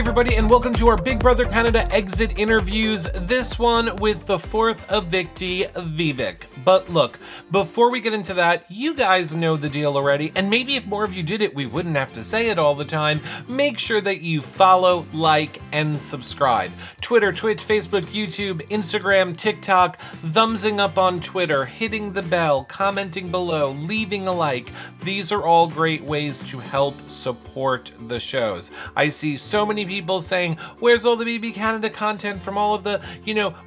everybody, and welcome to our Big Brother Canada exit interviews. This one with the fourth evictee, Vivek. But look, before we get into that, you guys know the deal already, and maybe if more of you did it, we wouldn't have to say it all the time. Make sure that you follow, like, and subscribe. Twitter, Twitch, Facebook, YouTube, Instagram, TikTok, thumbsing up on Twitter, hitting the bell, commenting below, leaving a like. These are all great ways to help support the shows. I see so many people saying, where's all the BB Canada content from all of the,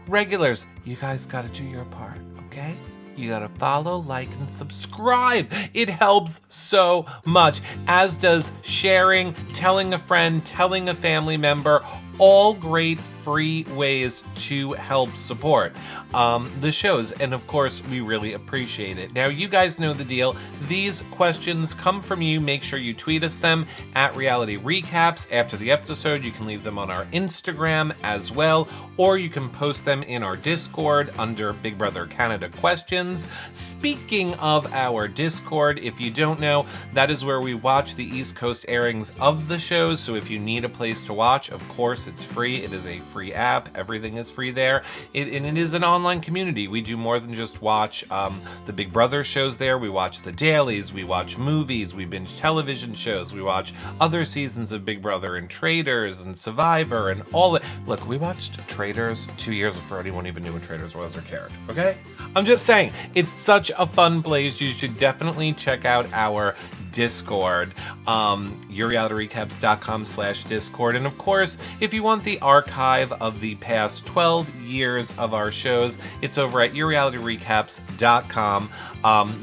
regulars? You guys gotta do your part, okay? You gotta follow, like, and subscribe. It helps so much, as does sharing, telling a friend, telling a family member. All great free ways to help support the shows, and of course we really appreciate it. Now, you guys know the deal. These questions come from you. Make sure you tweet us them at Reality Recaps after the episode. You can leave them on our Instagram as well, or you can post them in our Discord under Big Brother Canada questions. Speaking of our Discord, if you don't know, that is where we watch the East Coast airings of the shows. So if you need a place to watch, of course it's free. It is a free app. Everything is free there. And it is an online community. We do more than just watch the Big Brother shows there. We watch the dailies. We watch movies. We binge television shows. We watch other seasons of Big Brother and Traitors and Survivor and all that. Look, we watched Traitors 2 years before anyone even knew what Traitors was or cared, okay? I'm just saying, it's such a fun place. You should definitely check out our Discord, yourrealityrecaps.com/Discord. And of course, if you want the archive of the past 12 years of our shows, it's over at yourrealityrecaps.com.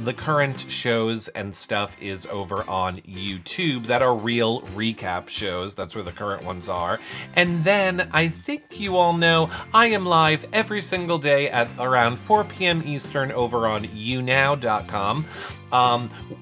The current shows and stuff is over on YouTube that are real recap shows. That's where the current ones are. And then I think you all know I am live every single day at around 4 p.m. Eastern over on younow.com.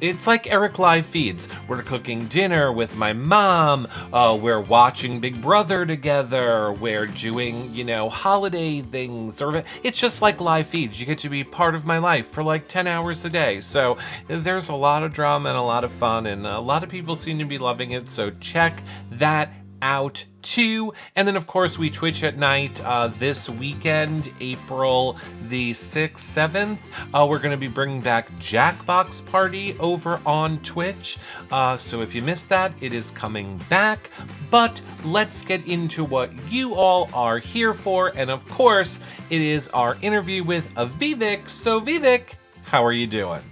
It's like Eric Live feeds. We're cooking dinner with my mom. We're watching Big Brother together. We're doing, holiday things. Or it's just like live feeds. You get to be part of my life for like 10 hours a day. So there's a lot of drama and a lot of fun, and a lot of people seem to be loving it. So check that out too. And then of course we Twitch at night this weekend, April the 6th, 7th. We're going to be bringing back Jackbox Party over on Twitch. So if you missed that, it is coming back. But let's get into what you all are here for. And of course, it is our interview with Vivek. So Vivek, how are you doing?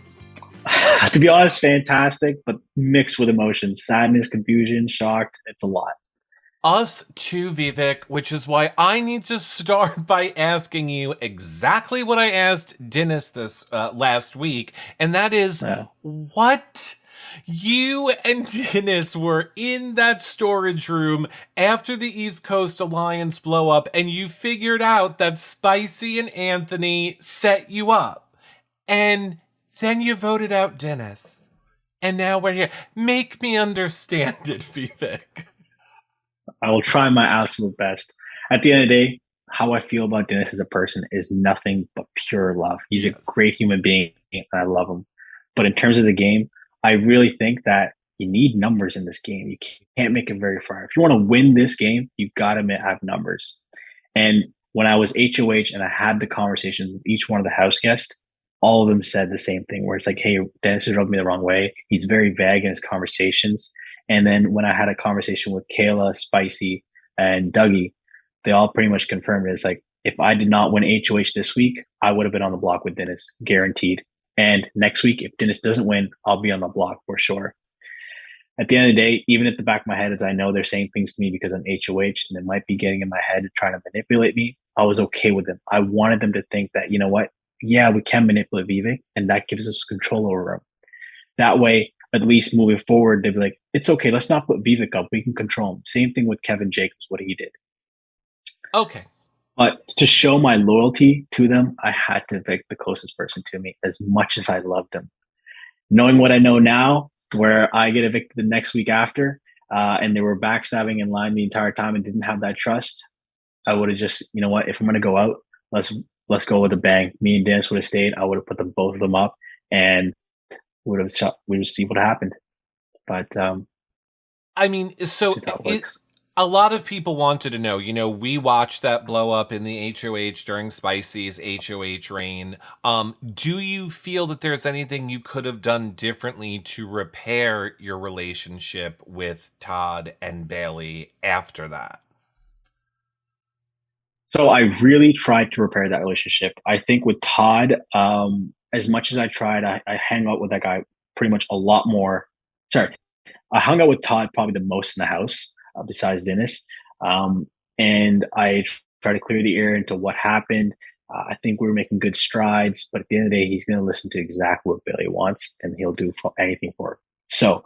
To be honest, fantastic, but mixed with emotions. Sadness, confusion, shocked. It's a lot. Us too, Vivek, which is why I need to start by asking you exactly what I asked Dennis this last week, and that is, what? You and Dennis were in that storage room after the East Coast Alliance blow up, and you figured out that Spicy and Anthony set you up. And then you voted out Dennis. And now we're here. Make me understand it, Vivek. I will try my absolute best. At the end of the day, how I feel about Dennis as a person is nothing but pure love. He's a great human being, and I love him. But in terms of the game, I really think that you need numbers in this game. You can't make it very far. If you want to win this game, you've got to have numbers. And when I was HOH and I had the conversations with each one of the house guests, all of them said the same thing, where it's like, hey, Dennis has rubbed me the wrong way. He's very vague in his conversations. And then when I had a conversation with Kayla, Spicy, and Dougie, they all pretty much confirmed it. It's like, if I did not win HOH this week, I would have been on the block with Dennis, guaranteed. And next week, if Dennis doesn't win, I'll be on the block for sure. At the end of the day, even at the back of my head, as I know they're saying things to me because I'm HOH and they might be getting in my head and trying to manipulate me, I was okay with them. I wanted them to think that, you know what? Yeah, we can manipulate Vivek, and that gives us control over him. That way, at least moving forward, they'd be like, it's okay, let's not put Vivek up. We can control him. Same thing with Kevin Jacobs, what he did. Okay. But to show my loyalty to them, I had to evict the closest person to me as much as I loved them. Knowing what I know now, where I get evicted the next week after, and they were backstabbing in line the entire time and didn't have that trust, I would have just, you know what, if I'm going to go out, let's go with a bang. Me and Dennis would have stayed. I would have put both of them up, and we would see what happened. But I mean, so A lot of people wanted to know, we watched that blow up in the HOH during Spicy's HOH reign. Do you feel that there's anything you could have done differently to repair your relationship with Todd and Bailey after that? So I really tried to repair that relationship. I think with Todd, as much as I tried, I hang out with that guy pretty much a lot more. Sorry, I hung out with Todd probably the most in the house, besides Dennis. And I try to clear the air into what happened. I think we were making good strides, but at the end of the day, he's going to listen to exactly what Bailey wants, and he'll do anything for her. So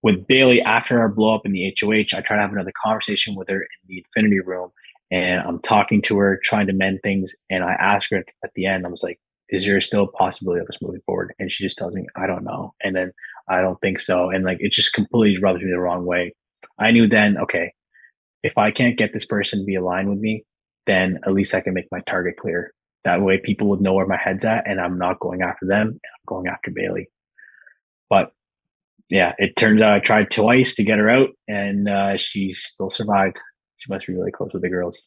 with Bailey, after our blow up in the HOH, I try to have another conversation with her in the Infinity Room, and I'm talking to her, trying to mend things. And I asked her at the end, I was like, "Is there still a possibility of us moving forward?" And she just tells me, "I don't know." And then I don't think so. And like it just completely rubs me the wrong way. I knew then, okay, if I can't get this person to be aligned with me, then at least I can make my target clear. That way people would know where my head's at and I'm not going after them, and I'm going after Bailey. But yeah, it turns out I tried twice to get her out, and she still survived. She must be really close with the girls.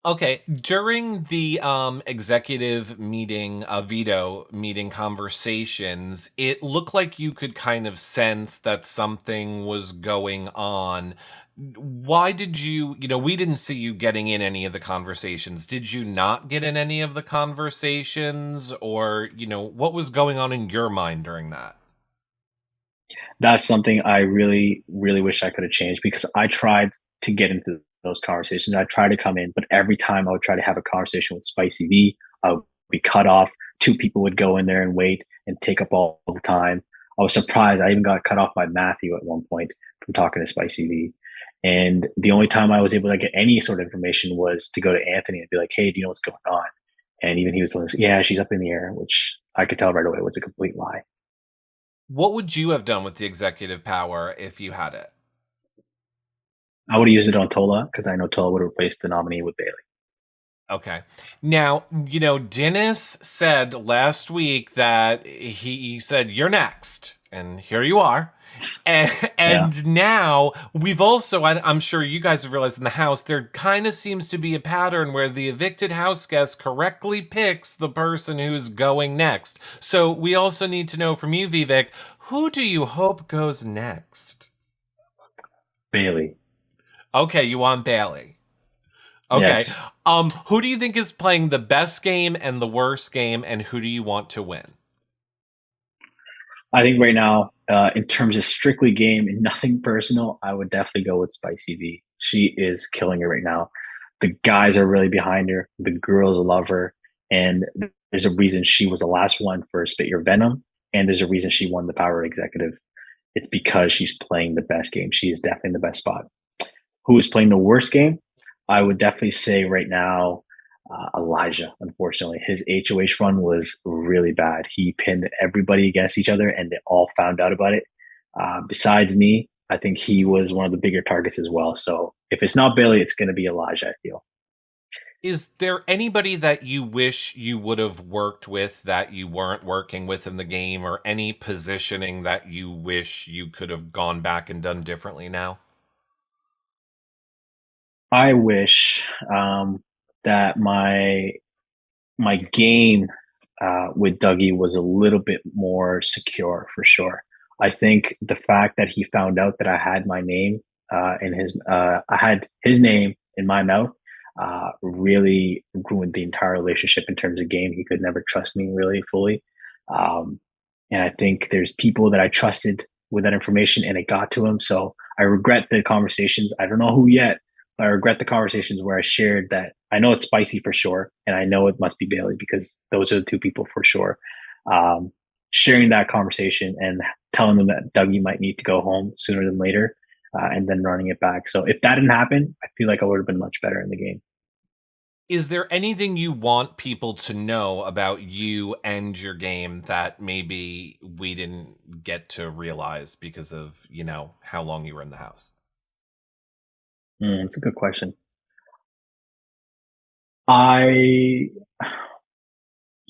Okay, during the executive meeting, veto meeting conversations, it looked like you could kind of sense that something was going on. Why did we didn't see you getting in any of the conversations. Did you not get in any of the conversations, or, what was going on in your mind during that? That's something I really, really wish I could have changed because I tried to get into those conversations. I tried to come in, but every time I would try to have a conversation with Spicy V, I would be cut off. Two people would go in there and wait and take up all the time. I was surprised. I even got cut off by Matthew at one point from talking to Spicy V. And the only time I was able to get any sort of information was to go to Anthony and be like, "Hey, do you know what's going on?" And even he was like, "Yeah, she's up in the air," which I could tell right away was a complete lie. What would you have done with the executive power if you had it? I would have used it on Tola because I know Tola would replace the nominee with Bailey. Okay. Now, Dennis said last week that he said, "You're next." And here you are. And, Yeah, and now we've also, I'm sure you guys have realized in the house, there kind of seems to be a pattern where the evicted house guest correctly picks the person who's going next. So we also need to know from you, Vivek, who do you hope goes next? Bailey. Okay, you want Bailey. Okay. Yes. Who do you think is playing the best game and the worst game, and who do you want to win? I think right now, in terms of strictly game and nothing personal, I would definitely go with Spicy V. She is killing it right now. The guys are really behind her. The girls love her. And there's a reason she was the last one for Spit Your Venom. And there's a reason she won the Power Executive. It's because she's playing the best game. She is definitely in the best spot. Who is playing the worst game? I would definitely say right now, Elijah. Unfortunately, his HOH run was really bad. He pinned everybody against each other, and they all found out about it. Besides me, I think he was one of the bigger targets as well. So if it's not Bailey, it's going to be Elijah. I feel. Is there anybody that you wish you would have worked with that you weren't working with in the game, or any positioning that you wish you could have gone back and done differently now? I wish that my game with Dougie was a little bit more secure for sure. I think the fact that he found out that I had my name in his, I had his name in my mouth, really ruined the entire relationship in terms of game. He could never trust me really fully. Um, and I think there's people that I trusted with that information and it got to him. So I regret the conversations. I don't know who yet, but I regret the conversations where I shared that I know it's Spicy for sure. And I know it must be Bailey because those are the two people for sure. Um, Sharing that conversation and telling them that Dougie might need to go home sooner than later, and then running it back. So if that didn't happen, I feel like I would have been much better in the game. Is there anything you want people to know about you and your game that maybe we didn't get to realize because of, how long you were in the house? It's a good question. I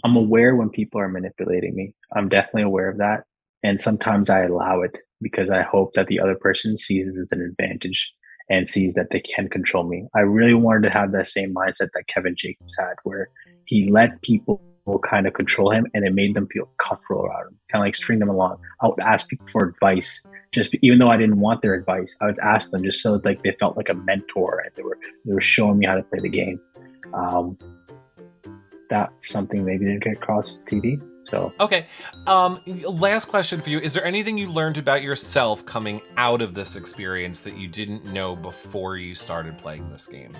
I'm aware when people are manipulating me. I'm definitely aware of that. And sometimes I allow it because I hope that the other person sees it as an advantage and sees that they can control me. I really wanted to have that same mindset that Kevin Jacobs had, where he let people kind of control him and it made them feel comfortable around him, kind of like string them along. I would ask people for advice, just even though I didn't want their advice. I would ask them just so like they felt like a mentor and they were showing me how to play the game. Um, that's something maybe didn't get across TV. So Okay. Last question for you. Is there anything you learned about yourself coming out of this experience that you didn't know before you started playing this game?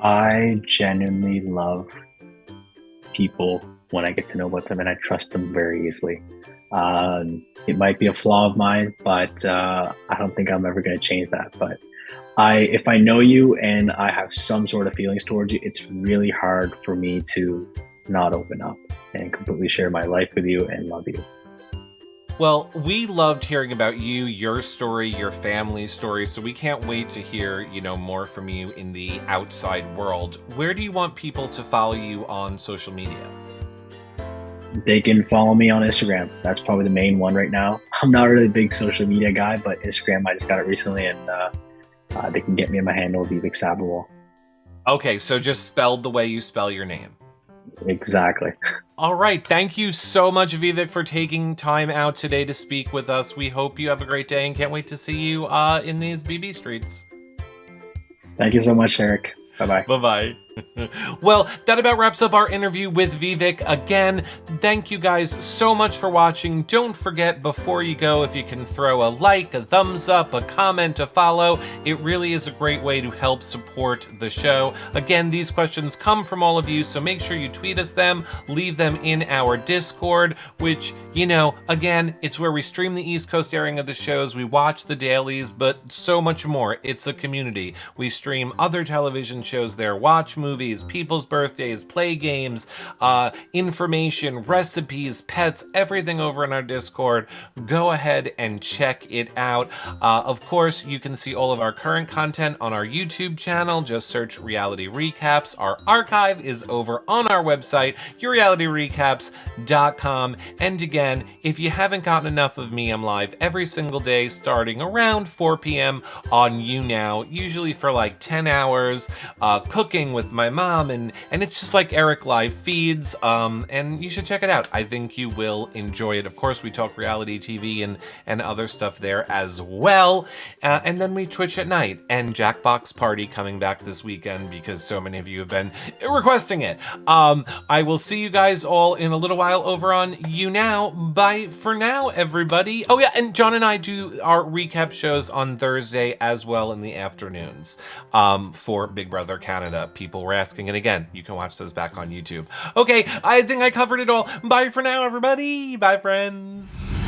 I genuinely love people when I get to know about them, and I trust them very easily. It might be a flaw of mine, but I don't think I'm ever going to change that. But if I know you and I have some sort of feelings towards you, it's really hard for me to not open up and completely share my life with you and love you. Well, we loved hearing about you, your story, your family's story, so we can't wait to hear, more from you in the outside world. Where do you want people to follow you on social media? They can follow me on Instagram. That's probably the main one right now. I'm not really a big social media guy, but Instagram, I just got it recently, and they can get me in my handle, Vivek Sabbarwal. Okay, so just spelled the way you spell your name. Exactly. All right. Thank you so much, Vivek, for taking time out today to speak with us. We hope you have a great day and can't wait to see you in these BB streets. Thank you so much, Eric. Bye-bye. Bye-bye. Well, that about wraps up our interview with Vivek. Again, thank you guys so much for watching. Don't forget, before you go, if you can throw a like, a thumbs up, a comment, a follow, it really is a great way to help support the show. Again, these questions come from all of you, so make sure you tweet us them, leave them in our Discord, which, again, it's where we stream the East Coast airing of the shows, we watch the dailies, but so much more. It's a community. We stream other television shows there, watch movies, people's birthdays, play games, information, recipes, pets, everything over in our Discord. Go ahead and check it out. Of course, you can see all of our current content on our YouTube channel. Just search Reality Recaps. Our archive is over on our website, yourrealityrecaps.com. And again, if you haven't gotten enough of me, I'm live every single day starting around 4 p.m. on YouNow, usually for like 10 hours, cooking with my mom, and it's just like Eric Live feeds, and you should check it out. I think you will enjoy it. Of course, we talk reality TV and other stuff there as well, and then we Twitch at night, and Jackbox Party coming back this weekend because so many of you have been requesting it. I will see you guys all in a little while over on YouNow. Bye for now, everybody. Oh yeah, and John and I do our recap shows on Thursday as well in the afternoons for Big Brother Canada. People were asking, and again, you can watch those back on YouTube. Okay, I think I covered it all. Bye for now, everybody. Bye, friends.